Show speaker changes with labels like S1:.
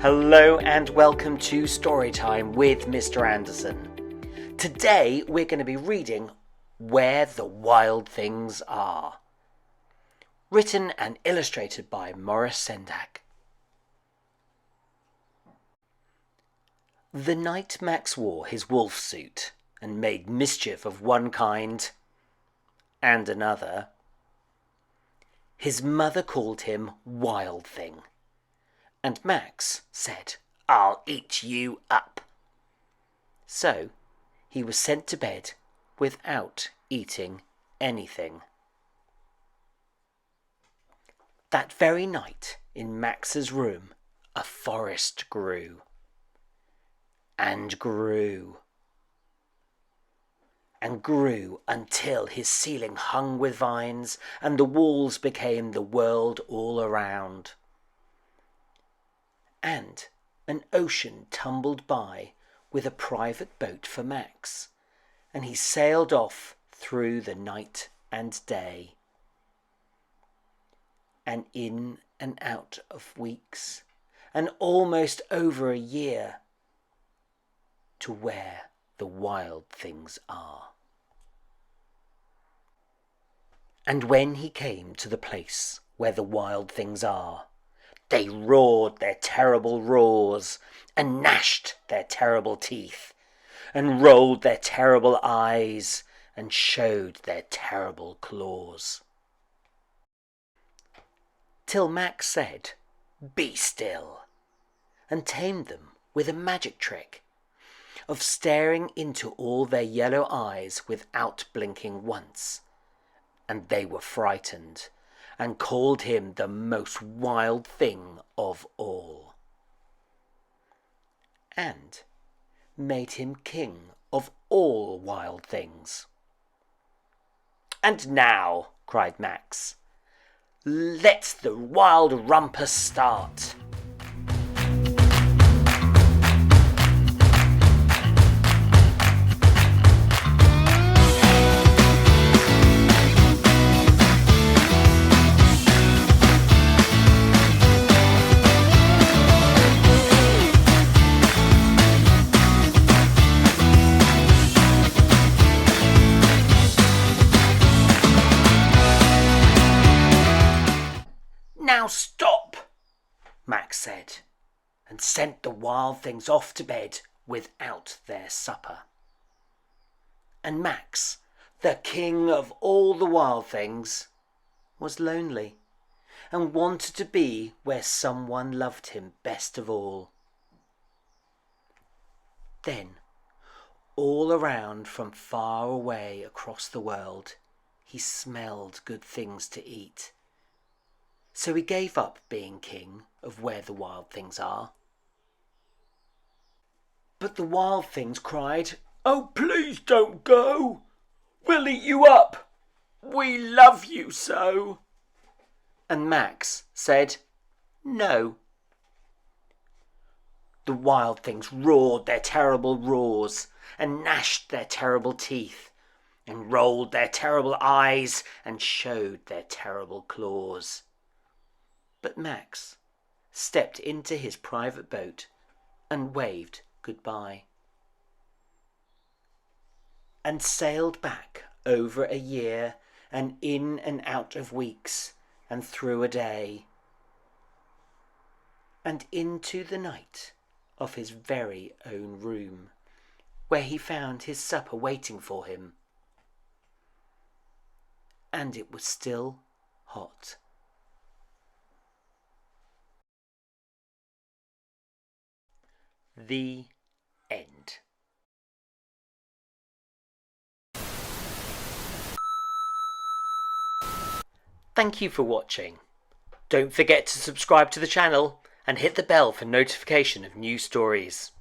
S1: Hello and welcome to Storytime with Mr. Anderson. Today we're going to be reading Where the Wild Things Are. Written and illustrated by Maurice Sendak. The night Max wore his wolf suit and made mischief of one kind and another, his mother called him Wild Thing. And Max said, "I'll eat you up." So he was sent to bed without eating anything. That very night in Max's room, a forest grew. And grew. And grew until his ceiling hung with vines and the walls became the world all around. And an ocean tumbled by with a private boat for Max, and he sailed off through the night and day. And in and out of weeks, and almost over a year, to where the wild things are. And when he came to the place where the wild things are, they roared their terrible roars, and gnashed their terrible teeth, and rolled their terrible eyes, and showed their terrible claws. Till Max said, "Be still," and tamed them with a magic trick of staring into all their yellow eyes without blinking once, and they were frightened, and called him the most wild thing of all, and made him king of all wild things. "And now," cried Max, "let the wild rumpus start." "Now stop," Max said, and sent the wild things off to bed without their supper. And Max, the king of all the wild things, was lonely and wanted to be where someone loved him best of all. Then, all around from far away across the world, he smelled good things to eat. So he gave up being king of where the wild things are. But the wild things cried, "Oh, please don't go. We'll eat you up. We love you so." And Max said, "No." The wild things roared their terrible roars, and gnashed their terrible teeth, and rolled their terrible eyes, and showed their terrible claws. But Max stepped into his private boat and waved goodbye, and sailed back over a year, and in and out of weeks, and through a day, and into the night of his very own room, where he found his supper waiting for him, and it was still hot. The end. Thank you for watching. Don't forget to subscribe to the channel and hit the bell for notification of new stories.